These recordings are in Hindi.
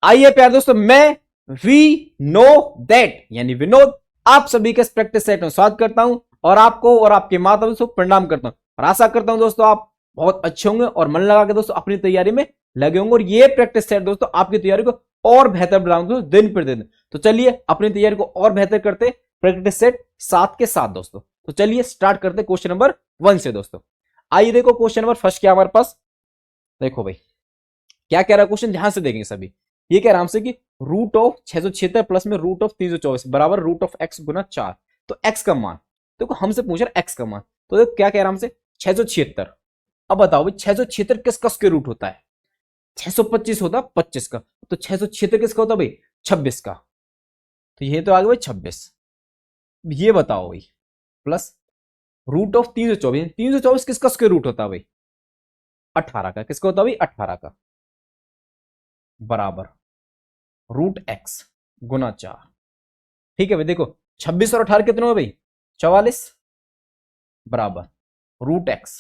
आइए प्यारे दोस्तों, मैं वी नो दैट यानी विनोद आप सभी के प्रैक्टिस सेट में स्वागत करता हूं और आपको और आपके माता पिता को प्रणाम करता हूं और आशा करता हूं दोस्तों आप बहुत अच्छे होंगे और मन लगा के दोस्तों अपनी तैयारी में लगे होंगे और ये प्रैक्टिस सेट दोस्तों आपकी तैयारी को और बेहतर बनाऊंगा दिन पर दिन। तो चलिए अपनी तैयारी को और बेहतर करते प्रैक्टिस सेट 7 के साथ दोस्तों। तो चलिए स्टार्ट करते क्वेश्चन नंबर 1 से दोस्तों। आइए देखो क्वेश्चन नंबर फर्स्ट क्या हमारे पास, देखो भाई क्या कह रहा है क्वेश्चन, ध्यान से देखेंगे सभी। ये कह रहा हमसे कि रूट ऑफ 676 प्लस में रूट ऑफ 324 बराबर रूट ऑफ एक्स गुना 4। तो एक्स का मान देखो हमसे पूछ रहा है, एक्स का मान। तो देखो क्या कह रहा हमसे 676। अब बताओ भाई 676 किसका स्क्वायर रूट होता है? 625 होता 25 का। तो 676 किसका होता भाई? 26 का। तो ये तो आ गया भाई 26। ये बताओ भाई प्लस रूट ऑफ 324, 324 किसका स्क्वायर रूट होता है भाई? 18 का। किसका होता है भाई? 18 का। बराबर रूट एक्स गुना 4। ठीक है भाई, देखो 26 और 18 कितने हुए भाई? 44 बराबर रूट एक्स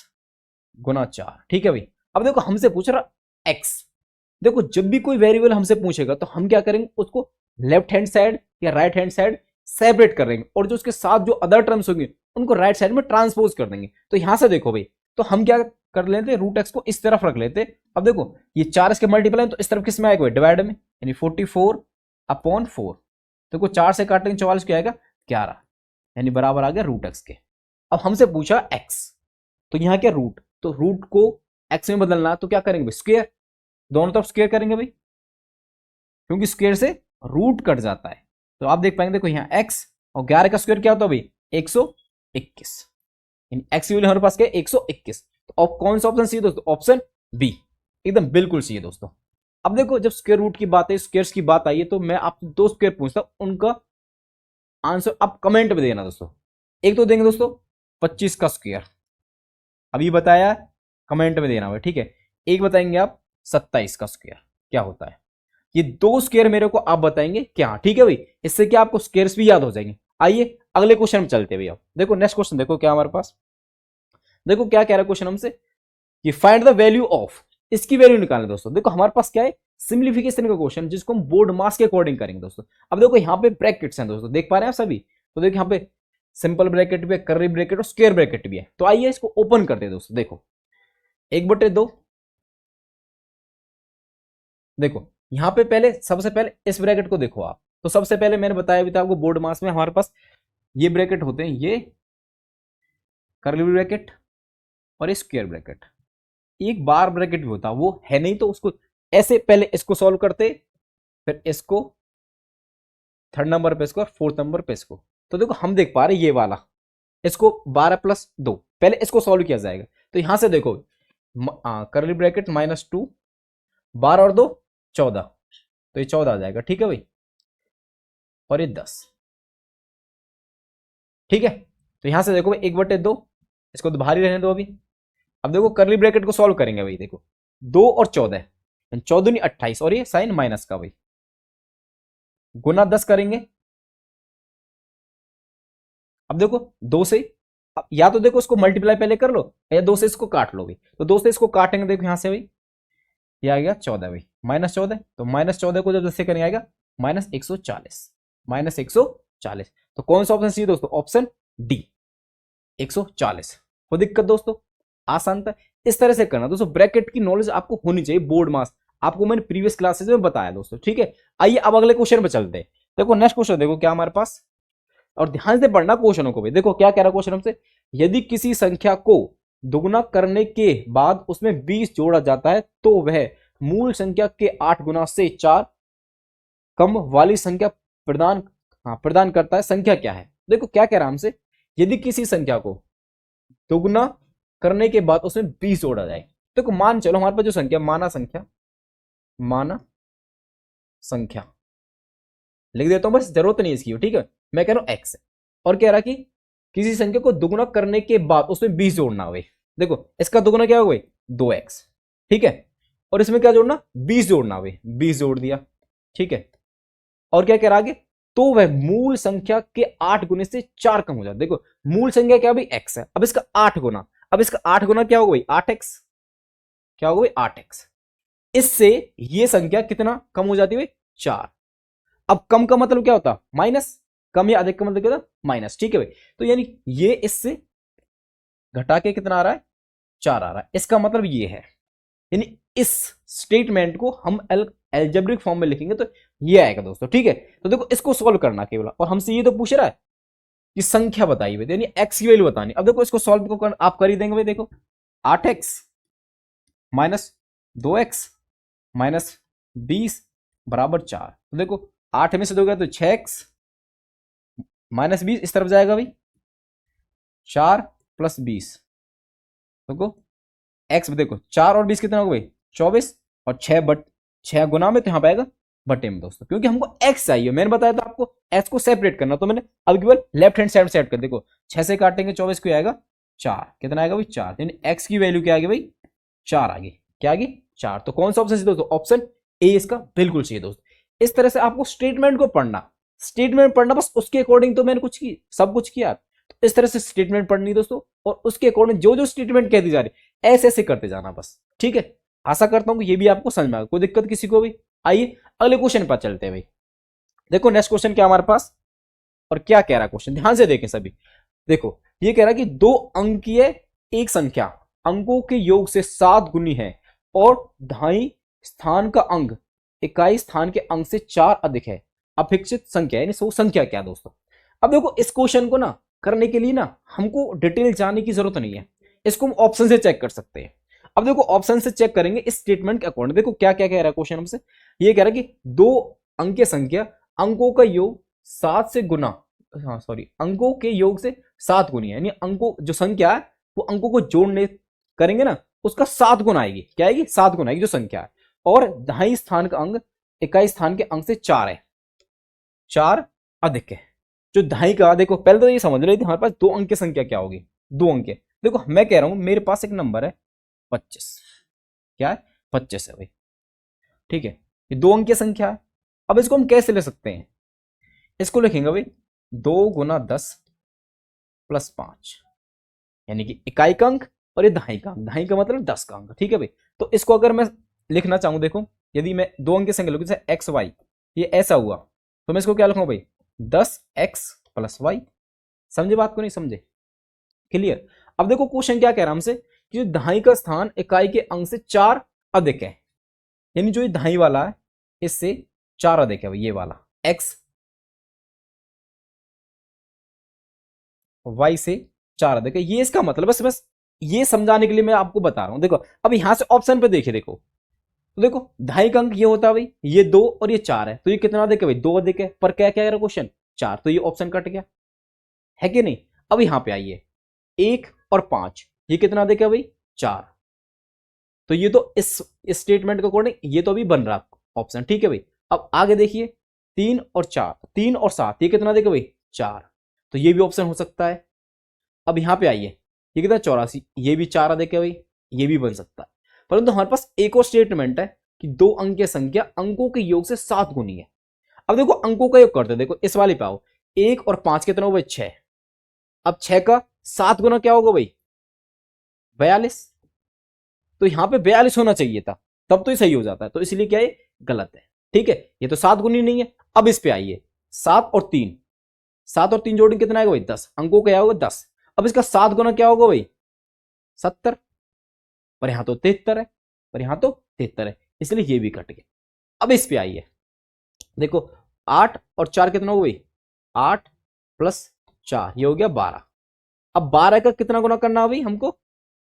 गुना 4। ठीक है भाई, अब देखो हमसे पूछ रहा एक्स। देखो जब भी कोई वेरिएबल हमसे पूछेगा तो हम क्या करेंगे, उसको लेफ्ट हैंड साइड या राइट हैंड साइड सेपरेट कर देंगे और जो उसके साथ जो अदर टर्म्स होंगे उनको राइट साइड में ट्रांसपोज कर देंगे। तो यहां से देखो भाई, तो हम क्या कर लेते, रूट एक्स को इस तरफ रख लेते। अब देखो ये 4 इसके मल्टीप्लाई तो इस तरफ किस में आएगा भाई? डिवाइड में, यानी 44/4। देखो 4 से काटेंगे 44 क्या आएगा? 11, यानी बराबर आ गया रूट एक्स के। अब हमसे पूछा एक्स, तो यहाँ क्या रूट, तो रूट को एक्स में बदलना तो क्या करेंगे भाई? स्क्वायर, दोनों तरफ स्क्वायर करेंगे भाई, क्योंकि स्क्वायर से रूट कट जाता है। तो आप देख पाएंगे देखो यहाँ एक्स और 11 का स्क्वायर क्या होता है भाई? 121। एक्स की वैल्यू हमारे पास क्या है? 121। तो अब कौन सा ऑप्शन सही है दोस्तों? ऑप्शन बी एकदम बिल्कुल सही है दोस्तों। अब देखो जब स्क्वायर रूट की बात है, स्क्वायर्स की बात आई है, तो मैं आपसे 2 स्क्वायर पूछता हूं, उनका आंसर आप कमेंट में देना दोस्तों। एक तो देंगे दोस्तों 25 का स्क्वायर, अभी बताया, कमेंट में देना भाई, ठीक है। एक बताएंगे आप 27 का स्क्वायर क्या होता है। ये 2 स्क्वायर मेरे को आप बताएंगे क्या, ठीक है भाई। इससे क्या आपको स्क्वायर्स भी याद हो जाएंगे। आइए अगले क्वेश्चन में चलते हैं भाई। अब देखो नेक्स्ट क्वेश्चन देखो क्या हमारे पास, देखो क्या कह रहा है क्वेश्चन हमसे कि फाइंड द वैल्यू ऑफ, इसकी वैल्यू निकालना दोस्तों। देखो हमारे पास क्या है, सिंप्लीफिकेशन का क्वेश्चन जिसको हम बोर्ड मास के अकॉर्डिंग करेंगे दोस्तों। अब देखो यहाँ पे ब्रैकेट्स हैं दोस्तों, देख पा रहे हैं आप सभी। तो देखो यहाँ पे सिंपल ब्रैकेट भी है, कर्ली ब्रैकेट और स्क्वायर ब्रैकेट भी है। तो आइए इसको ओपन करते हैं दोस्तों। देखो 1/2, देखो यहाँ पे पहले सबसे पहले इस ब्रैकेट को देखो आप। तो सबसे पहले मैंने बताया भी था आपको, बोर्ड मास में हमारे पास ये ब्रैकेट होते हैं, ये कर्ली ब्रैकेट और ये स्क्वायर ब्रैकेट। एक बार ब्रैकेट भी होता, वो है नहीं, तो उसको ऐसे पहले इसको सॉल्व करते, फिर इसको थर्ड नंबर पे इसको और फोर्थ नंबर पे इसको। तो देखो हम देख पा रहे ये वाला, इसको 12+2 पहले इसको सॉल्व किया जाएगा। तो यहां से देखो कर्ली ब्रैकेट -2, 12 और 2 14, तो ये 14 आ जाएगा, ठीक है भाई, और ये 10, ठीक है। तो यहां से देखो 1/2, इसको तो बाहर ही रहने दो अभी। अब देखो कर्ली ब्रैकेट को सॉल्व करेंगे भाई, देखो 2 और 14, 14 नहीं 28, और ये साइन माइनस का भाई, गुना 10 करेंगे। अब देखो 2 से, अब या तो देखो इसको मल्टीप्लाई पहले कर लो या 2 से इसको काट लो भाई। तो 2 से इसको काटेंगे, देखो यहां से भाई ये आ गया 14 भाई, -14। तो -14 को जब 10 से करेंगे आएगा -140, -140। तो कौन सा ऑप्शन सी दोस्तों? Option D 140। वो दिक्कत दोस्तों, आसान था। इस तरह से करना दोस्तों, ब्रैकेट की नॉलेज आपको होनी चाहिए, बोर्ड मास आपको मैंने प्रीवियस क्लासेस में बताया दोस्तों, ठीक है। आइए अब अगले क्वेश्चन पे चलते हैं। देखो नेक्स्ट क्वेश्चन देखो क्या हमारे पास, और ध्यान से पढ़ना क्वेश्चनों को भी। देखो क्या कह रहा है क्वेश्चन हमसे, यदि किसी संख्या को दुगुना करने के बाद उसमें 20 जोड़ा जाता है तो वह मूल संख्या के 8 गुना से 4 कम वाली संख्या प्रदान करता है, संख्या क्या है? देखो क्या कह रहा है हमसे, यदि किसी संख्या को दुगुना करने के बाद उसमें 20 जोड़ा जाए। देखो मान चलो हमारे पास जो संख्या, माना संख्या लिख देता हूं, बस जरूरत नहीं इसकी, ठीक है। मैं कह रहा हूं एक्स, और कह रहा कि किसी संख्या को दुगुना करने के बाद उसमें 20 जोड़ना हो। देखो इसका दुगुना क्या हो गई? 2x, ठीक है। और इसमें क्या जोड़ना? 20 जोड़ना हो, 20 जोड़ दिया, ठीक है। और क्या कह रहा आगे, तो वह मूल संख्या के 8 गुने से 4 कम हो जाता। देखो मूल संख्या क्या भाई? x है, अब इसका 8 गुना, अब इसका 8 गुना क्या होगा भाई? 8x, क्या होगा भाई? 8x। इससे ये संख्या कितना कम हो जाती है? 4। अब कम का मतलब क्या होता? माइनस। कम या अधिक का मतलब क्या होता? माइनस। ठीक है भाई, तो यानी ये इससे घटा के कितना आ रहा है? 4 आ रहा है। इसका मतलब ये है, यानी इस स्टेटमेंट को हम एल्जेब्रिक फॉर्म में लिखेंगे तो ये आएगा दोस्तों। ठीक है, तो देखो इसको सॉल्व करना केवल, और हमसे ये तो पूछ रहा है कि संख्या बताइए भाई, यानी एक्स की वैल्यू बतानी। अब देखो इसको सॉल्व को आप कर ही देंगे भाई। देखो 8x माइनस 2x माइनस 20 बराबर 4। तो देखो 8 में से 2 गया तो 6x माइनस 20 इस तरफ जाएगा भाई, 4 प्लस 20। देखो एक्स देखो 4 और 20 कितना होगा भाई? 24, और 6 गुना में तो यहाँ पे आएगा बटे में दोस्तों, क्योंकि हमको एक्स चाहिए। मैंने बताया था आपको एक्स को सेपरेट करना, तो मैंने अब केवल लेफ्ट हैंड साइड सेट कर। देखो 6 से काटेंगे 24 को आएगा 4। कितना आएगा भाई? 4। यानी एक्स की वैल्यू क्या आ गई भाई? 4 आ गई। क्या आ गई? 4। तो कौन सा ऑप्शन सही दोस्तों? ऑप्शन ए इसका बिल्कुल सही है दोस्तों। इस तरह से आपको स्टेटमेंट को पढ़ना, स्टेटमेंट पढ़ना, बस उसके अकॉर्डिंग तो मैंने कुछ की सब कुछ किया। तो इस तरह से स्टेटमेंट पढ़नी दोस्तों, और उसके अकॉर्डिंग जो जो स्टेटमेंट कहती जा रही ऐसे ऐसे करते जाना बस। ठीक है, आशा करता हूं कि ये भी आपको समझ में आएगा। कोई दिक्कत किसी को भी? आइए अगले क्वेश्चन पर चलते हैं भाई। देखो नेक्स्ट क्वेश्चन क्या हमारे पास, और क्या कह रहा है क्वेश्चन, ध्यान से देखें सभी। देखो ये कह रहा है कि 2 अंकीय एक संख्या अंकों के योग से 7 गुनी है, और ढाई स्थान का अंक इकाई स्थान के अंक से 4 अधिक है। अपेक्षित संख्या यानी सो संख्या क्या दोस्तों? अब देखो इस क्वेश्चन को ना करने के लिए ना हमको डिटेल जाने की जरूरत नहीं है, इसको हम ऑप्शन से चेक कर सकते हैं। अब देखो ऑप्शन से चेक करेंगे इस स्टेटमेंट के अकॉर्डिंग। देखो क्या क्या कह रहा है क्वेश्चन हमसे, ये कह रहा है कि 2 अंकीय संख्या अंकों का योग 7 से गुना, हाँ सॉरी, अंकों के योग से 7 गुनी है, यानी अंकों जो संख्या है वो अंकों को जोड़ने करेंगे ना उसका 7 गुना आएगी। क्या आएगी? 7 गुना आएगी जो संख्या है। और ढाई स्थान का अंक इकाई स्थान के अंक से 4 है, 4 अधिक है। जो ढाई का, देखो पहले तो ये समझ रहे थे हमारे पास 2 अंक की संख्या क्या होगी? 2 अंक। देखो मैं कह रहा हूं मेरे पास एक नंबर है 25। क्या है? 25 है भाई। ठीक है, ये 2 अंक की संख्या है। अब इसको हम कैसे ले सकते हैं? इसको लिखेंगे भाई 2 गुना 10 प्लस 5, यानी कि इकाई का अंक और ये दहाई का अंक। दहाई का मतलब 10 का अंक। ठीक है भाई, तो इसको अगर मैं लिखना चाहूं, देखो यदि मैं 2 अंक की संख्या लिखूं जैसे एक्स वाई, ये ऐसा हुआ, तो मैं इसको क्या लिखूंगा भाई? 10x plus Y. समझे बात को? नहीं समझे? क्लियर? अब देखो क्वेश्चन क्या कह रहा है हमसे कि दहाई का स्थान इकाई के अंक से 4 अधिक है, यानी जो ये दहाई वाला है इससे 4 अधिक है भाई, ये वाला x y से 4 अधिक है। ये इसका मतलब बस ये समझाने के लिए मैं आपको बता रहा हूं। देखो अब यहां से ऑप्शन पे देखिए, देखो तो देखो ढाई का अंक ये होता है भाई, ये 2 और ये 4 है, तो ये कितना अधिक है भाई? 2 अधिक है। पर क्या कह रहा है क्वेश्चन? 4, तो ये ऑप्शन कट गया, है कि नहीं? अब यहां पे आइए 1 और 5, ये कितना अधिक है भाई? 4। तो ये तो इस स्टेटमेंट के अकॉर्डिंग ये तो अभी बन रहा ऑप्शन। ठीक है भाई, अब आगे देखिए 3 और 4, 3 और 7, ये कितना अधिक है भाई? 4। तो ये भी ऑप्शन हो सकता है। अब यहां पे आइए, ये कितना? 84, ये भी 4 अधिक है भाई, ये भी बन सकता है। परंतु हमारे पास एक और स्टेटमेंट है कि 2 अंक की संख्या अंकों के योग से 7 गुनी है। अब देखो अंकों का योग करते हैं, देखो इस वाले पे आओ, 1 और 5 कितना होगा? 6। अब 6 का 7 गुना क्या होगा भाई? 42। तो यहां पे 42 होना चाहिए था, तब तो ये सही हो जाता है, तो इसलिए क्या है? गलत है। ठीक है, ये तो 7 गुनी नहीं है। अब इस पे आइए 7 और 3, 7 और 3 जोड़ेंगे कितना आएगा भाई? 10। अंकों का क्या होगा? 10। अब इसका 7 गुना क्या होगा भाई? 70। पर यहां तो 73 है, पर यहां तो 73 है, इसलिए ये भी कट गया। अब इस पे आइए, देखो 8 और 4 कितना होगा भाई? 8 प्लस 4, ये हो गया 12। अब 12 का कितना गुना करना है भाई हमको?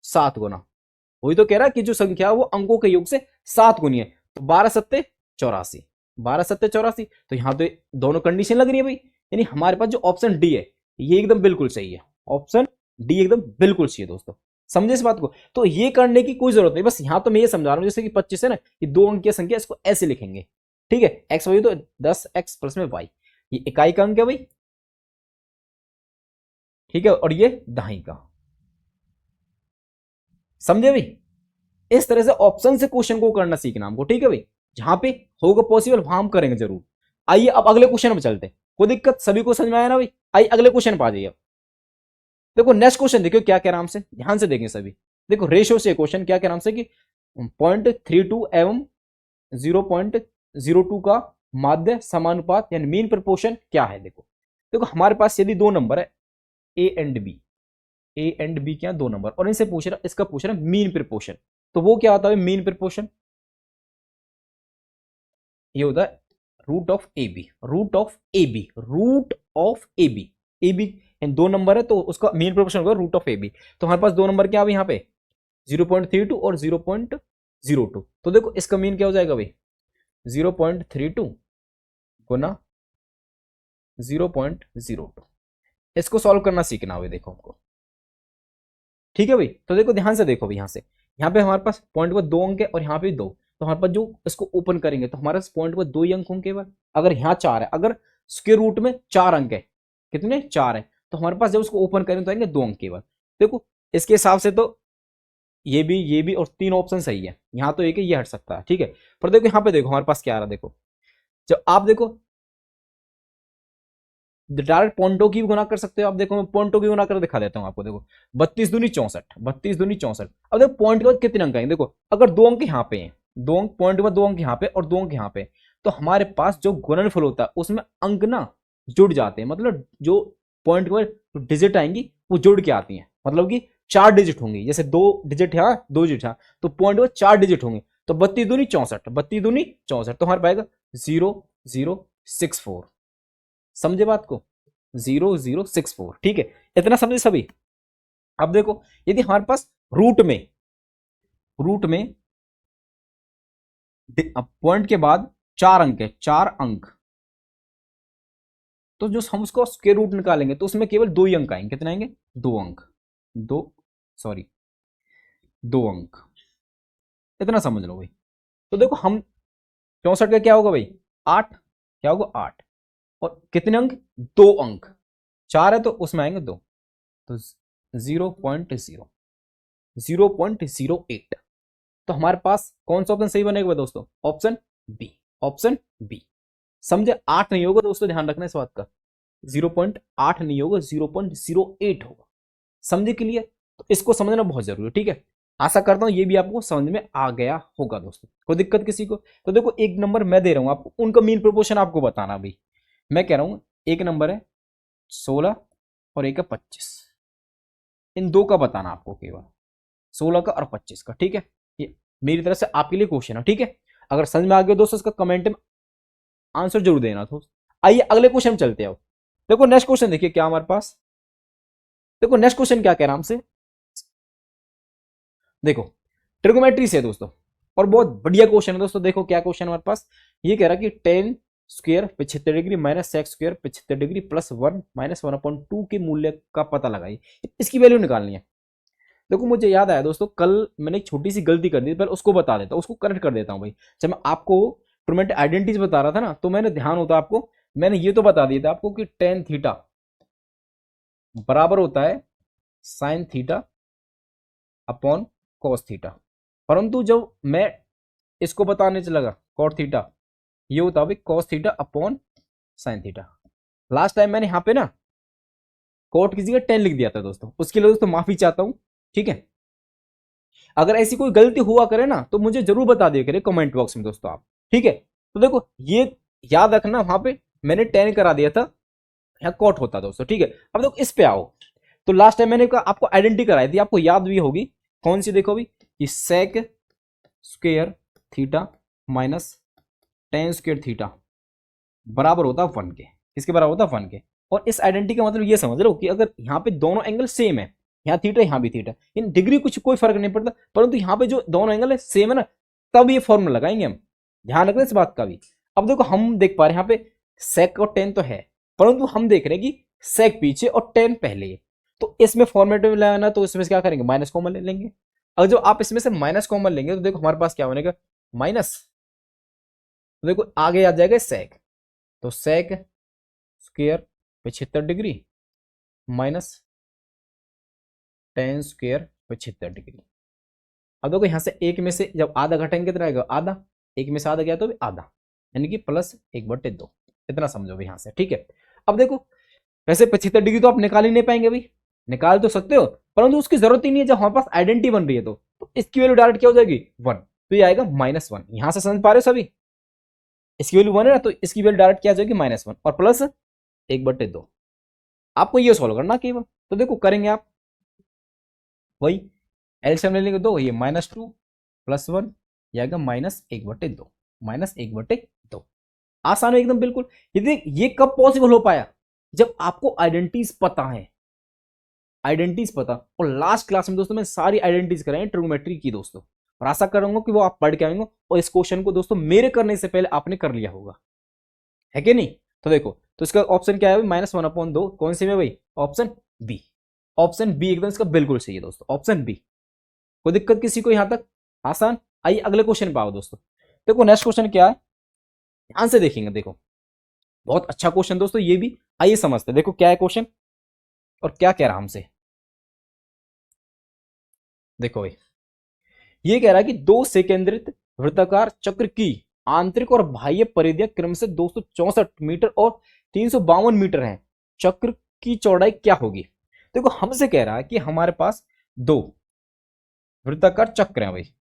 7 गुना। वही तो कह रहा है कि जो संख्या वो अंकों के योग से 7 गुनी है, तो 12 सत्ते 84, 12 सत्ते 84। तो यहां तो दोनों कंडीशन लग रही है भाई, यानी हमारे पास जो ऑप्शन डी है ये एकदम बिल्कुल सही है। ऑप्शन डी एकदम बिल्कुल सही है दोस्तों। समझे इस बात को? तो ये करने की कोई जरूरत नहीं, बस यहां तो मैं ये समझा रहा हूं, जैसे कि 25 है ना, ये 2 अंक की संख्या, इसको ऐसे लिखेंगे। ठीक है, एक्स वाई तो 10x प्लस में वाई, ये इकाई का अंक है भाई। ठीक है, और ये दहाई का। समझे भाई? इस तरह से ऑप्शन से क्वेश्चन को करना सीखना हमको। ठीक है भाई, जहां पे होगा पॉसिबल वहां हम करेंगे जरूर। आइए अब अगले क्वेश्चन में चलते हैं। कोई दिक्कत? सभी को समझ में आया ना भाई? आइए अगले क्वेश्चन पर आ जाइए। देखो नेक्स्ट क्वेश्चन देखियो क्या कह रहा है हमसे, ध्यान से देखें सभी। देखो रेशियो से क्वेश्चन क्या कह रहा है हमसे कि 0.32 एवं 0.02 का माध्य समानुपात यानी मीन प्रोपोर्शन क्या है। देखो देखो हमारे पास यदि दो नंबर है ए एंड बी क्या दो नंबर, और इनसे पूछ रहा इसका पूछ रहा मीन प्रोपोर्शन, तो वो क्या होता है मीन प्रोपोर्शन, ये होता है root of A B, A B दो नंबर है तो उसका मीन प्रोपोर्शन होगा रूट ऑफ ए बी। तो हमारे पास दो नंबर क्या है यहाँ पे 0.32 और 0.02, तो देखो इसका मीन क्या हो जाएगा भाई 0.32 गुना 0.02। इसको सॉल्व करना सीखना हुआ देखो हमको, ठीक है भाई। तो देखो ध्यान से देखो भाई, यहाँ पे हमारे पास पॉइंट पर दो अंक है और यहाँ पे दो, तो हमारे पास जो इसको ओपन करेंगे तो हमारे पास पॉइंट पर दो ही अंक होंगे केवल। अगर यहाँ चार है, अगर स्क्वायर रूट में चार अंक है, कितने चार है, तो हमारे पास जब उसको ओपन करेंगे तो आएंगे दो अंक केवल। देखो इसके हिसाब से तो ये भी और तीन ऑप्शन सही है, यहाँ तो एक है ये हट सकता है, ठीक है। पर देखो यहाँ पे देखो हमारे पास क्या आ रहा है, देखो जब आप देखो डायरेक्ट पॉइंटों की भी गुना कर सकते हो आप। देखो मैं पॉइंटों की गुना कर दिखा देता हूँ आपको। देखो 32 दूनी 64। अब देखो पॉइंट के बाद कितने अंक आएंगे, देखो अगर दो अंक यहाँ पे हैं, दो अंक पॉइंट के बाद दो अंक यहाँ पे और दो अंक यहाँ पे, तो हमारे पास जो गुणनफल होता है उसमें अंक ना जुड़ जाते हैं, मतलब जो पॉइंट के बाद डिजिट आएंगी वो जुड़ के आती हैं, मतलब कि चार डिजिट होंगी। जैसे दो डिजिट है दो डिजिट है तो पॉइंट के बाद चार डिजिट होंगे, तो 32 दूनी 64, तो हमारे पाएगा 0064। समझे बात को 0064, ठीक है, इतना समझे सभी। अब देखो यदि हमारे पास रूट में पॉइंट के बाद चार अंक है, चार अंक, तो जो हम उसको स्क्वायर रूट निकालेंगे तो उसमें केवल दो ही अंक आएंगे। कितने आएंगे दो अंक, दो अंक, इतना समझ लो भाई। तो देखो हम 64 का क्या होगा भाई 8, क्या होगा 8, और कितने अंक दो अंक, चार है तो उसमें आएंगे दो, तो 0.08। तो हमारे पास कौन सा ऑप्शन सही बनेगा दोस्तों, ऑप्शन बी। समझे, 8 नहीं होगा दोस्तों, ध्यान रखना इस बात का, 0.8 नहीं होगा 0.08 होगा। समझे क्लियर, तो इसको समझना बहुत जरूरी है, ठीक है। आशा करता हूं ये भी आपको समझ में आ गया होगा दोस्तों, कोई दिक्कत किसी को। तो देखो एक नंबर मैं दे रहा हूं आपको, उनका मीन प्रोपोर्शन आपको बताना भाई। मैं कह रहा हूं एक नंबर है 16 और एक है 25, इन दो का बताना आपको केवल, 16 का और 25 का, ठीक है। ये मेरी तरफ से आपके लिए क्वेश्चन है, ठीक है। अगर समझ में आ गया दोस्तों इसका कमेंट में आंसर जरूर देना। तो आइए अगले क्वेश्चन चलते हैं। देखो नेक्स्ट क्वेश्चन देखिए क्या हमारे पास, देखो नेक्स्ट क्वेश्चन क्या कह रहा हमसे, देखो ट्रिगोमेट्री से दोस्तों, और बहुत बढ़िया क्वेश्चन है दोस्तों। देखो क्या क्वेश्चन हमारे पास, ये कह रहा कि ten square 75 degree minus sex square 75 degree plus 1 minus 1/2 के मूल्य का पता लगाइए, इसकी वैल्यू निकालनी है। देखो मुझे याद आया दोस्तों, कल मैंने एक छोटी सी गलती कर दी, पर उसको बता देता हूँ, उसको करेक्ट कर देता हूँ भाई। जब मैं आपको ट्रिगोमेट्री आइडेंटिटीज बता रहा था ना, तो मैंने ध्यान होता आपको, मैंने ये तो बता दिया था आपको कि टेन थीटा बराबर होता है sine theta upon cos theta, परंतु जब मैं इसको बताने लगा कॉट थीटा, ये होता है cos theta upon sine theta. Last time मैंने यहाँ पे ना कॉट की जगह 10 लिख दिया था दोस्तों, उसके लिए दोस्तों माफी चाहता हूं, ठीक है। अगर ऐसी कोई गलती हुआ करे ना तो मुझे जरूर बता दिया करे कमेंट बॉक्स में दोस्तों आप, ठीक है। तो देखो ये याद रखना, वहां पे मैंने 10 करा दिया था, यहाँ कॉट होता दोस्तों, ठीक है। अब देखो इस पे आओ, तो लास्ट टाइम मैंने आपको आइडेंटिटी कराई थी, आपको याद भी होगी कौन सी, देखो अभी कि sec square theta minus tan square theta बराबर होता 1 के, किसके बराबर होता 1 के। और इस आइडेंटिटी का मतलब ये समझ लो कि अगर यहाँ पे दोनों एंगल सेम है, यहाँ थीटा यहाँ भी थीटा, इन डिग्री कुछ कोई फर्क नहीं पड़ता, परंतु यहाँ पे जो दोनों एंगल है सेम है ना, तब ये फॉर्मूला लगाएंगे हम, ध्यान रखना इस बात का भी। अब देखो हम देख पा रहे हैं यहाँ पे सेक और टेन तो है, परंतु हम देख रहे हैं कि सेक पीछे और टेन पहले है, तो इसमें फॉर्मेट में लाना, तो इसमें क्या करेंगे माइनस कॉमन ले लेंगे। अगर जो आप इसमें से माइनस कॉमन लेंगे तो देखो हमारे पास क्या बनेगा माइनस, तो देखो आगे आ जाएगा सेक, तो sec square 75 degree minus tan square 75 degree. अब देखो यहां से एक में से जब आधा घटाएंगे कितना आएगा आधा, एक में से आधा गया तो भी आधा, यानी कि प्लस 1/2, इतना समझो भी यहां से, ठीक है। अब देखो वैसे 75 डिग्री तो आप निकाल ही नहीं पाएंगे भाई, निकाल तो सकते हो परंतु उसकी जरूरत ही नहीं है जब हमारे पास आइडेंटिटी बन रही है, तो इसकी वैल्यू डायरेक्ट क्या हो जाएगी 1, तो ये आएगा -1। यहां से समझ पा रहे हो सभी, इसकी वैल्यू 1 है ना, तो इसकी वैल्यू डायरेक्ट क्या हो जाएगी -1 और प्लस 1/2। आपको ये सॉल्व करना केवल, तो देखो करेंगे आप वही एलसीएम ले लेंगे 2, ये -2 + 1 ये आएगा -1/2, -1/2। आसान है एकदम बिल्कुल। ये कब पॉसिबल हो पाया, जब आपको आइडेंटिटीज पता है, आइडेंटिटीज पता। और लास्ट क्लास में दोस्तों मैं सारी आइडेंटिटीज कराई ट्रिग्नोमेट्री की दोस्तों, और आशा करूंगा कि वो आप पढ़ के आएंगे और इस क्वेश्चन को दोस्तों मेरे करने से पहले आपने कर लिया होगा, है कि नहीं। तो देखो, तो इसका ऑप्शन क्या है भाई, -1/2, कौन सी में भाई, ऑप्शन बी। ऑप्शन बी एकदम इसका बिल्कुल सही है दोस्तों, ऑप्शन बी। कोई दिक्कत किसी को यहां तक, आसान। आइए अगले क्वेश्चन पे आओ दोस्तों। देखो नेक्स्ट क्वेश्चन क्या है, ध्यान से देखेंगे। देखो बहुत अच्छा क्वेश्चन दोस्तों ये भी, आइए समझते हैं। देखो क्या है क्वेश्चन और क्या कह रहा हमसे। देखो भाई ये कह रहा है कि 2 सेकेंद्रित वृत्ताकार चक्र की आंतरिक और बाह्य परिधियां क्रम से 264 मीटर और 352 मीटर हैं, चक्र की चौड़ाई क्या होगी। देखो हमसे कह रहा है कि हमारे पास 2 वृत्ताकार चक्र हैं भाई,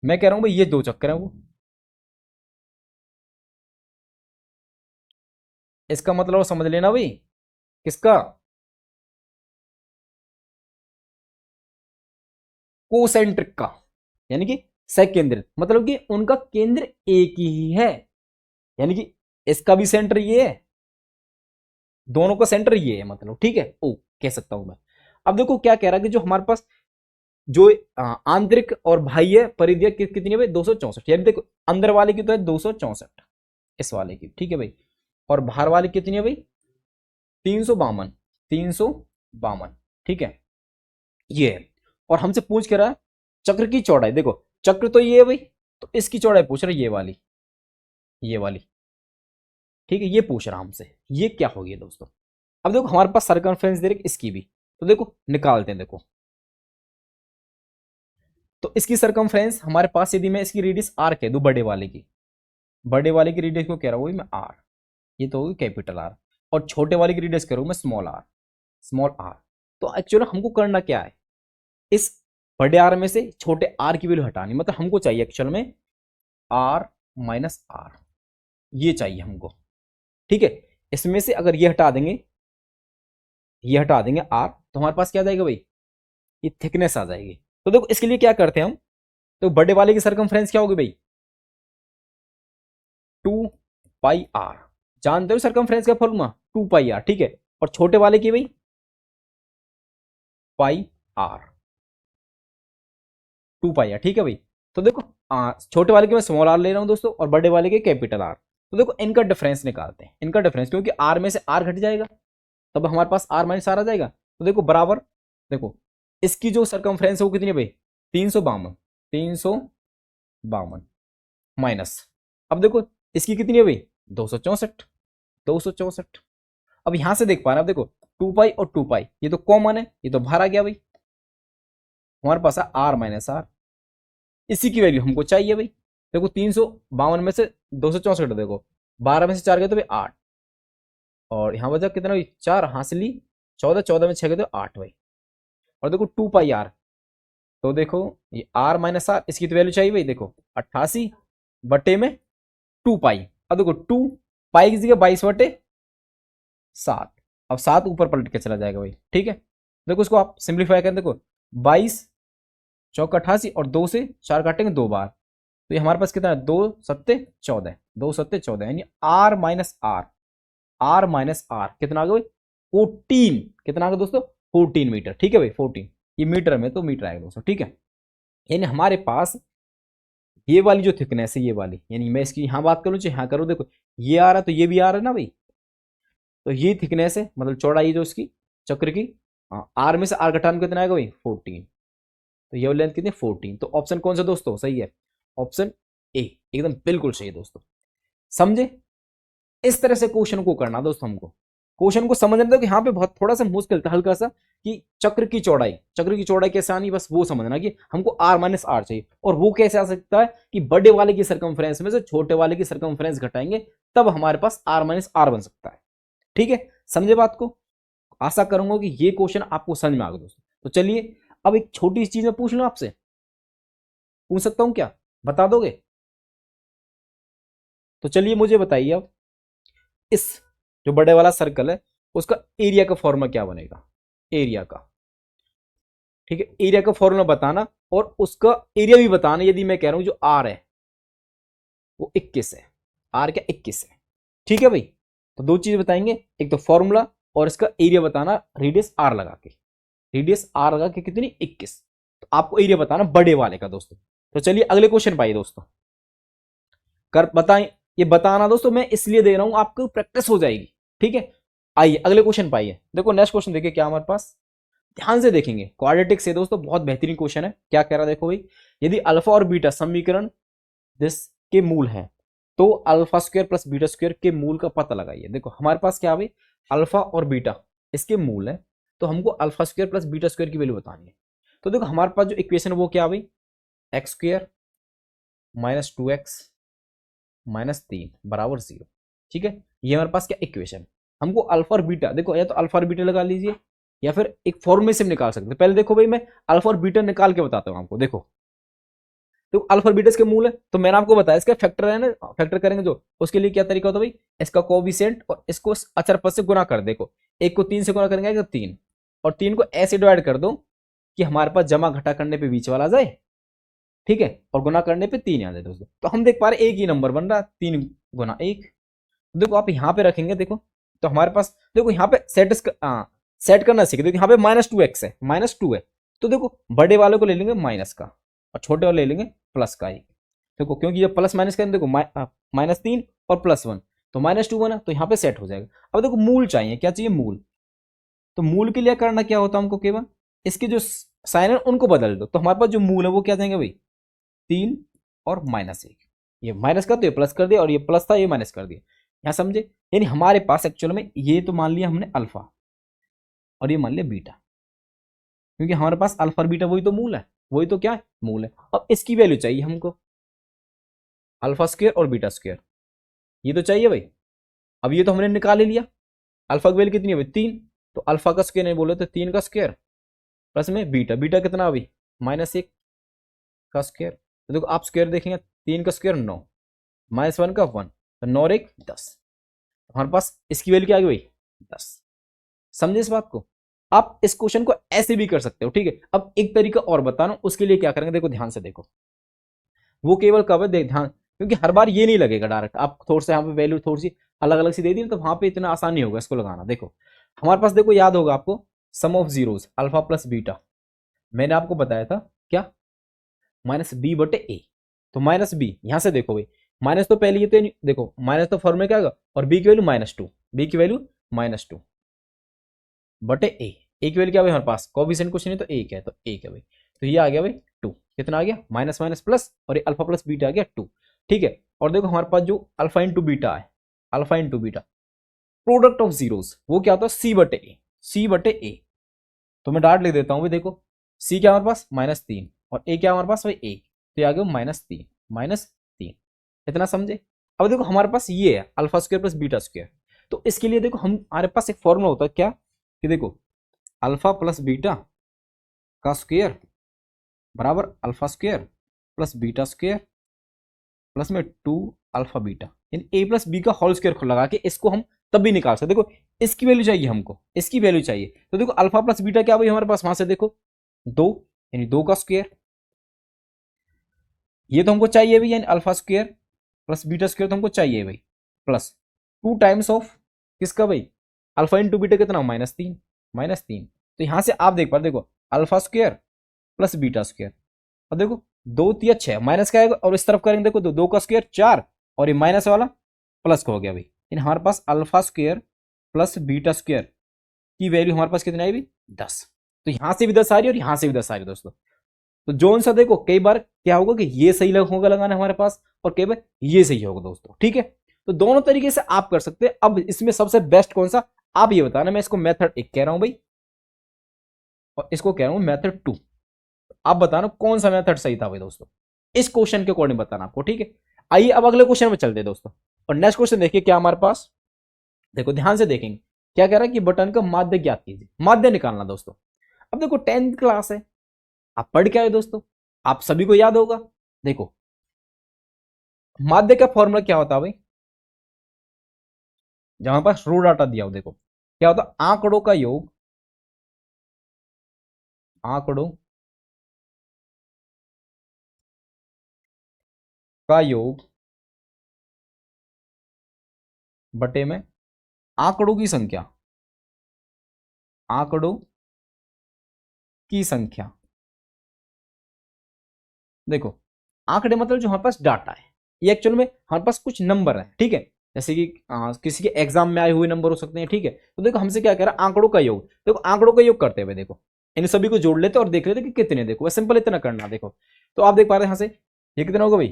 मैं कह रहा हूं भाई ये 2 चक्र हैं वो, इसका मतलब समझ लेना भाई, किसका, कोसेंट्रिक का, यानी कि सेकेंद्रित, मतलब कि उनका केंद्र एक ही है, यानी कि इसका भी सेंटर ये है, दोनों का सेंटर ये है, मतलब ठीक है, ओ कह सकता हूं मैं। अब देखो क्या कह रहा है कि जो हमारे पास जो आंतरिक और बाह्य परिधियां कितनी है भाई, 264, यानी देखो अंदर वाले की तो है 264 इस वाले की, ठीक है भाई, और बाहर वाले कितनी है भाई 352, 352, ठीक है ये है। और हमसे पूछ के रहा है चक्र की चौड़ाई, देखो चक्र तो ये है भाई, तो इसकी चौड़ाई पूछ रहा है ये वाली, ठीक है, ये पूछ रहा हमसे, ये क्या होगी दोस्तों। अब देखो हमारे पास सर्कमफ्रेंस दे रही इसकी भी, तो देखो निकालते हैं। देखो तो इसकी सर्कमफ्रेंस हमारे पास, यदि मैं इसकी रेडियस आर कह दूं, बड़े वाले की रेडियस को कह रहा हूं मैं आर, ये तो होगी कैपिटल आर, और छोटे वाले की रेडियस कह रहा हूं मैं स्मॉल आर। तो एक्चुअली हमको करना क्या है, इस बड़े आर में से छोटे आर की वैल्यू हटानी, मतलब हमको चाहिए एक्चुअल में आर माइनस आर, ये चाहिए हमको, ठीक है। इसमें से अगर ये हटा देंगे आर, तो हमारे पास क्या आ जाएगा भाई, ये थिकनेस आ जाएगी। तो देखो इसके लिए क्या करते हैं हम, तो बड़े वाले की सरकमफ्रेंस क्या होगी भाई 2πr, जानते हो सरकमफ्रेंस का फॉर्मूला 2πr, ठीक है। और छोटे वाले की भाई πr, 2πr, ठीक है भाई। तो देखो छोटे वाले के मैं स्मॉल आर ले रहा हूं दोस्तों, और बड़े वाले के कैपिटल आर। तो देखो इनका डिफरेंस निकालते हैं, इनका डिफरेंस, क्योंकि आर में से आर घट जाएगा, तब हमारे पास आर माइनस आर आ जाएगा। तो देखो बराबर, देखो इसकी जो सरकमफ्रेंस है वो कितनी है भाई 352, 352 माइनस, अब देखो इसकी कितनी है भाई 264, 264। अब यहां से देख पा रहे हैं, अब देखो 2π और 2π ये तो कॉमन है, ये तो बाहर आ गया भाई, हमारे पास है आर माइनस आर, इसी की वैल्यू हमको चाहिए भाई। देखो 352 में से 264, देखो 12 में से 4 गए तो भाई 8, और यहां बचा कितना भाई 4 हासिली 14, 14 में 6 गए तो 8 भाई। और देखो 2πr, तो देखो ये आर माइनस आर, इसकी तो वैल्यू चाहिए भाई, देखो 88 बटे में 2π। अब देखो 2π की जगह 22/7, अब 7 ऊपर पलट के चला जाएगा भाई, ठीक है। देखो इसको आप सिंप्लीफाई करें, देखो 22 चौक 88 और 2 से 4 काटेंगे 2 बार, तो ये हमारे पास कितना है 2 सत्ते 14, 2 सत्ते 14, यानी आर माइनस आर कितना आ गया भाई 14, कितना आ गया दोस्तों 14 मीटर, ठीक है भाई 14, ये मीटर में तो मीटर आएगा दोस्तों, ठीक है। यानी हमारे पास ये वाली जो थिकनेस है, ये वाली, यानी मैं इसकी यहां बात करूं चाहे यहां करूं, देखो ये आ रहा है तो ये भी आ रहा है ना भाई, तो ये थिकनेस है, मतलब चौड़ाई जो इसकी चक्र की, आर में से आर घटाने कितना आएगा भाई 14, तो ये लेंथ कितनी 14। तो ऑप्शन कौन सा दोस्तों सही है, ऑप्शन ए एकदम बिल्कुल सही है दोस्तों, समझे। इस तरह से क्वेश्चन को करना दोस्तों, हमको क्वेश्चन को समझने दो कि यहाँ पे बहुत थोड़ा सा मुश्किल था, हल्का सा, कि चक्र की चौड़ाई कैसे आनी, बस वो समझना कि हमको आर माइनस आर चाहिए, और वो कैसे आ सकता है कि बड़े वाले की सरकमफ्रेंस में से छोटे वाले की सरकमफ्रेंस घटाएंगे, तब हमारे पास आर माइनस आर बन सकता है, ठीक है। समझे बात को, आशा करूंगा कि ये क्वेश्चन आपको समझ में आ गया दोस्तों। तो चलिए अब एक छोटी चीज में पूछ लूं आपसे, पूछ सकता हूं क्या, बता दोगे? तो चलिए मुझे बताइए अब, इस जो बड़े वाला सर्कल है उसका एरिया का फॉर्मूला क्या बनेगा, एरिया का। ठीक है, एरिया का फॉर्मूला बताना और उसका एरिया भी बताना। यदि मैं कह रहा हूं जो आर है वो 21 है, आर क्या 21 है। ठीक है भाई, तो दो चीज बताएंगे, एक तो फॉर्मूला और इसका एरिया बताना रेडियस आर लगा के, रेडियस आर लगा के कितनी 21। तो आपको एरिया बताना बड़े वाले का दोस्तों। तो चलिए अगले क्वेश्चन पाइए दोस्तों, कर बताएं। ये बताना दोस्तों मैं इसलिए दे रहा हूं आपको प्रैक्टिस हो जाएगी। ठीक है, आइए अगले क्वेश्चन पाइए। देखो नेक्स्ट क्वेश्चन देखिए क्या हमारे पास, ध्यान से देखेंगे, क्वाड्रेटिक से दोस्तों बहुत बेहतरीन क्वेश्चन है। क्या कह रहा है देखो भाई, यदि अल्फा और बीटा समीकरण जिसके मूल है तो alpha square plus beta square के मूल का पता लगाइए। देखो हमारे पास क्या भाई, अल्फा और बीटा इसके मूल है, तो हमको alpha square plus beta square की वैल्यू बतानी है। तो देखो हमारे पास जो इक्वेशन है वो क्या भाई, x square minus 2x minus 3 बराबर 0। ठीक है, ये हमारे पास क्या इक्वेशन, हमको अल्फा और बीटा, देखो या तो अल्फा और बीटा लगा लीजिए या फिर एक फॉर्मूले से निकाल सकते हैं। पहले देखो भाई मैं अल्फा और बीटा निकाल के बताता हूं आपको। देखो तो अल्फा और बीटा इसके मूल है, तो मैंने आपको बताया इसका फैक्टर है ना, फैक्टर करेंगे जो, उसके लिए क्या तरीका होता है भाई, इसका कोएफिशिएंट और इसको अचर पद से गुना कर। देखो एक को 3 से गुना करेंगे तो 3, और 3 को ऐसे डिवाइड कर दो कि हमारे पास जमा घटा करने पे बीच वाला जाए। ठीक है, और गुना करने पे 3 आ जाए दोस्तों। तो हम देख पा रहे एक ही नंबर बन रहा है 3 गुना 1। देखो आप यहाँ पे रखेंगे, देखो तो हमारे पास देखो यहाँ पे सेट करना सीखे। देखो यहाँ पे -2x है, -2 है, तो देखो बड़े वाले को ले लेंगे माइनस का और छोटे वाले ले लेंगे प्लस का ही। देखो क्योंकि जब प्लस माइनस करेंगे, देखो -3 और +1 तो -2 बना, तो यहाँ पे सेट हो जाएगा। अब देखो मूल चाहिए, क्या चाहिए मूल, तो मूल के लिए करना क्या होता है हमको, केवल इसके जो साइन है उनको बदल दो, तो हमारे पास जो मूल है वो क्या देंगे भाई 3 और -1। ये माइनस का तो ये प्लस कर दिया, और ये प्लस था ये माइनस कर दिया, यहाँ समझे। यानी हमारे पास एक्चुअल में ये तो मान लिया हमने अल्फा और ये मान लिया बीटा, क्योंकि हमारे पास अल्फा और बीटा वही तो मूल है, वही तो क्या है मूल है। अब इसकी वैल्यू चाहिए हमको, अल्फा स्क्वायर और बीटा स्क्वायर, ये तो चाहिए भाई। अब ये तो हमने निकाल ही लिया, अल्फा की वैल्यू कितनी है भाई 3, तो अल्फा का स्क्वायर नहीं बोले तो 3 का स्क्वायर प्लस में बीटा, बीटा कितना अभी -1 का स्क्वायर। तो देखो आप स्क्वायर देखेंगे, 3 का स्क्वायर 9, -1 का 1, तो 9 और 1 10, हमारे पास इसकी वैल्यू क्या आ गई भाई 10। समझे इस बात को। आप इस क्वेश्चन को ऐसे भी कर सकते हो। ठीक है, अब एक तरीका और बताना, उसके लिए क्या करेंगे, देखो ध्यान से देखो, वो केवल कब है देख ध्यान, क्योंकि हर बार ये नहीं लगेगा डायरेक्ट, आप थोड़ा सा यहाँ पे वैल्यू थोड़ी सी अलग अलग सी दे दी तो वहां पे इतना आसान नहीं होगा इसको लगाना। देखो हमारे पास देखो याद होगा आपको, sum of zeros alpha plus beta, मैंने आपको बताया था क्या -b/a, तो -b यहां से देखो भाई, माइनस तो पहले ये तो देखो माइनस तो फॉर्म में क्या होगा, और b की वैल्यू -2, b की वैल्यू -2/a, a की वैल्यू क्या भाई हमारे पास कोएफिशिएंट कुछ नहीं तो 1 है, तो 1 है भाई, तो ये आ गया भाई 2, कितना आ गया माइनस माइनस प्लस, और ये अल्फा प्लस बीटा आ गया 2। ठीक है, और देखो हमारे पास जो अल्फा इंटू बीटा है, alpha into beta product of zeros वो क्या होता है c/a, c/a, तो मैं डार्ट लिख देता हूँ भाई। देखो c क्या हमारे पास -3 और a क्या हमारे पास भाई 1, तो ये आ गया -3, इतना समझे। अब देखो हमारे पास ये है alpha square plus beta square, तो इसके लिए देखो हमारे पास एक फॉर्मूला होता है क्या, कि देखो अल्फा प्लस बीटा का स्क्वायर बराबर alpha square plus beta square plus में 2 अल्फा बीटा, यानी a प्लस बी का होल स्क्वायर लगा के इसको हम तब भी निकाल सकते। देखो इसकी वैल्यू चाहिए हमको, इसकी वैल्यू चाहिए, तो देखो अल्फा प्लस बीटा क्या भाई हमारे पास, वहां से देखो 2 यानी 2 का स्क्वायर, ये तो हमको चाहिए भाई, यानी alpha square plus beta square तो हमको चाहिए भाई, प्लस 2 टाइम्स ऑफ किसका भाई अल्फा इंटू बीटा कितना -3, तो यहां से आप देख पा रहे, देखो alpha square plus beta square, और देखो 2 3 6 माइनस का आएगा, और इस तरफ करेंगे देखो 2 का स्क्वायर 4, और ये माइनस वाला प्लस का हो गया भाई, यानी हमारे पास alpha square plus beta square की वैल्यू हमारे पास कितनी आई भाई 10। तो यहां से भी 10 आ रही है और यहां से भी 10 आ रही है दोस्तों। तो जोन सा देखो कई बार क्या होगा कि ये सही होगा लगाना हमारे पास, और कई बार ये सही होगा दोस्तों। ठीक है, तो दोनों तरीके से आप कर सकते हैं। अब इसमें सबसे बेस्ट कौन सा आप ये बताना, मैं इसको मेथड 1 कह रहा हूं भाई और इसको कह रहा हूं मेथड 2, आप बताना कौन सा मेथड सही था भाई दोस्तों, इस क्वेश्चन के अकॉर्डिंग बताना आपको। ठीक है, आइए अब अगले क्वेश्चन में चलते हैं दोस्तों, और नेक्स्ट क्वेश्चन देखिए क्या हमारे पास, देखो ध्यान से देखेंगे क्या कह रहा है कि बटन का माध्य ज्ञात कीजिए, माध्य निकालना दोस्तों। अब देखो 10th क्लास है, आप पढ़ के आए दोस्तों, आप सभी को याद होगा। देखो माध्य का फॉर्मूला क्या होता है भाई, जहां पर रो डाटा दिया हो, देखो क्या होता, आंकड़ों का योग, आंकड़ों का योग बटे में आंकड़ों की संख्या, आंकड़ों की संख्या। देखो आंकड़े मतलब जो हमारे पास डाटा है, ये एक्चुअल में हमारे पास कुछ नंबर है, ठीक है, जैसे कि किसी के एग्जाम में आए हुए नंबर हो सकते हैं, ठीक है। तो देखो हमसे क्या कह रहा है, आंकड़ों का योग। देखो आंकड़ों का योग करते हुए देखो इन सभी को जोड़ लेते और देख लेते कि कितने, देखो सिंपल इतना करना। देखो तो आप देख पा रहे हैं यहां से ये कितना होगा भाई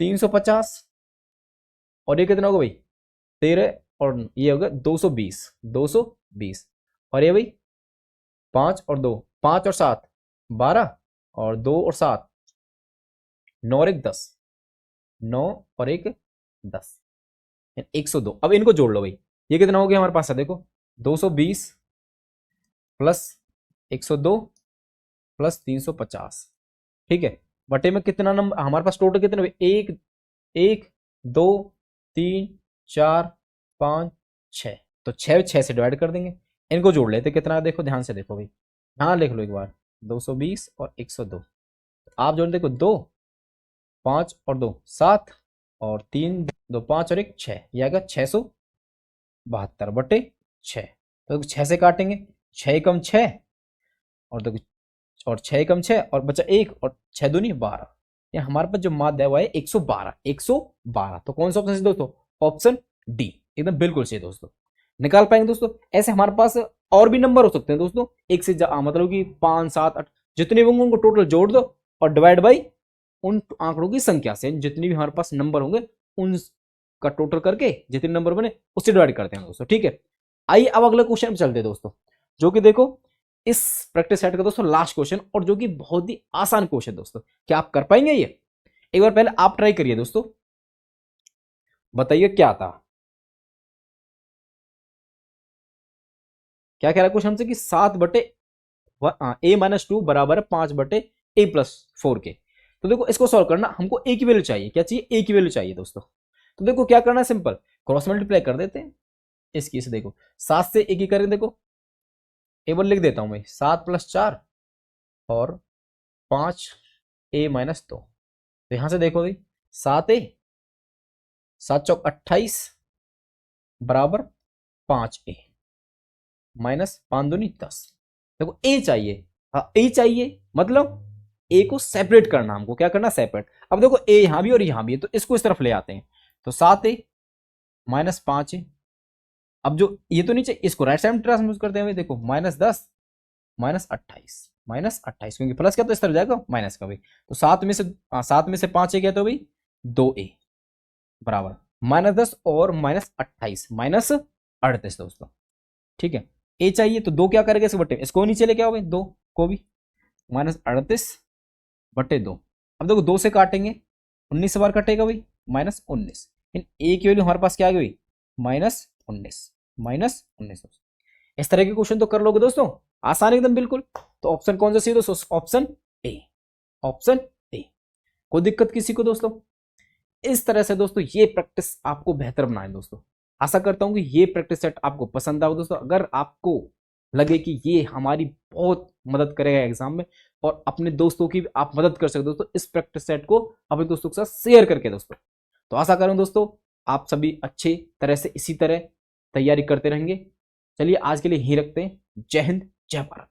350, और ये कितना होगा भाई 13, और ये होगा 220, 220, और ये भाई 5 और 2, 5 और 7 12, और 2 और 7 9 और 1 10, 9 और 1 10, 102। अब इनको जोड़ लो भाई, ये कितना हो गया हमारे पास है, देखो 220 प्लस 102 प्लस 350, ठीक है, बटे में कितना नंबर हमारे पास टोटल कितने, 1 1 2 3 4 5 6, तो 6 से डिवाइड कर देंगे, इनको जोड़ लेते कितना, देखो ध्यान से देखो भाई, ध्यान लिख लो एक बार, 220 और 102, आप जोड़ देखो 2 5 और 2 7, और 3 2 5 और 1 6, ये आएगा 672 बटे 6। तो 6 से काटेंगे, 6 कम 6, और देखो और 6 कम 6 और बचा 1, और 6 दूनी 12, ये हमारे पास जो माध्य है वो है 112, 112। तो कौन सा ऑप्शन है दोस्तों, ऑप्शन डी एकदम बिल्कुल सही दोस्तों। निकाल पाएंगे दोस्तों, ऐसे हमारे पास और भी नंबर हो सकते हैं दोस्तों, एक से मतलब कि 5 7 8 जितने भी होंगे उनको टोटल जोड़ दो और डिवाइड बाई उन आंकड़ों की संख्या से, जितनी भी हमारे पास नंबर होंगे उन का टोटल करके जितने नंबर बने उससे डिवाइड करते हैं दोस्तों, ठीक है। आइए अब अगले क्वेश्चन में चलते हैं दोस्तों, जो कि देखो इस प्रैक्टिस सेट का दोस्तों लास्ट क्वेश्चन, और जो कि बहुत ही आसान क्वेश्चन दोस्तों, क्या आप कर पाएंगे ये, एक बार पहले आप ट्राई करिए दोस्तों, बताइए क्या था, क्या कह रहा है क्वेश्चन हमसे कि 7 बटे a-2 बराबर है 5 बटे a+4 के। तो देखो इसको सॉल्व करना, हमको a की वैल्यू चाहिए, क्या चाहिए, a की वैल्यू चाहिए दोस्तों। तो देखो क्या करना है, सिंपल क्रॉस मल्टीप्लाई कर देते हैं इसकी से, देखो 7 से a की करें, देखो टेबल लिख देता हूं मैं, 7 + 4 और 5 a-2, तो यहां से देखो भाई 7a 7 चौक 28 बराबर 5a माइनस 5 दूनी 10। देखो a चाहिए, हाँ a चाहिए, मतलब a को सेपरेट करना, हमको क्या करना सेपरेट। अब देखो a यहां भी और यहां भी है, तो इसको इस तरफ ले आते हैं, तो 7a माइनस 5a, अब जो ये तो नीचे इसको राइट साइड में ट्रांसपोज करते हैं, देखो -10 -28 क्योंकि प्लस क्या तो इस तरफ जाएगा माइनस का भाई, तो 7 में से 5 क्या तो भाई 2a बराबर -10 और -28 -38 दोस्तों, ठीक है। a चाहिए तो 2 क्या करेगा इस बटे, इसको नीचे लेके आओ भाई, 2 को भी -38 बटे 2। अब देखो 2 से काटेंगे 19 बार कटेगा भाई -19, इन a की वैल्यू हमारे पास क्या आ गई -19 इस तरह के क्वेश्चन तो कर लोगे दोस्तों, आसान एकदम बिल्कुल। तो ऑप्शन कौन सा सही दोस्तों, ऑप्शन ए, ऑप्शन ए। कोई दिक्कत किसी को दोस्तों, इस तरह से दोस्तों ये प्रैक्टिस आपको बेहतर बनाए दोस्तों। आशा करता हूं कि ये प्रैक्टिस सेट आपको पसंद आओ दोस्तों, अगर आपको लगे कि ये हमारी बहुत मदद करेगा एग्जाम में और अपने दोस्तों की आप मदद कर सकते दोस्तों, इस प्रैक्टिस सेट को अपने दोस्तों के साथ शेयर करके दोस्तों। तो आशा करूं दोस्तों आप सभी अच्छे तरह से इसी तरह तैयारी करते रहेंगे। चलिए आज के लिए यहीं रखते हैं, जय हिंद जय भारत।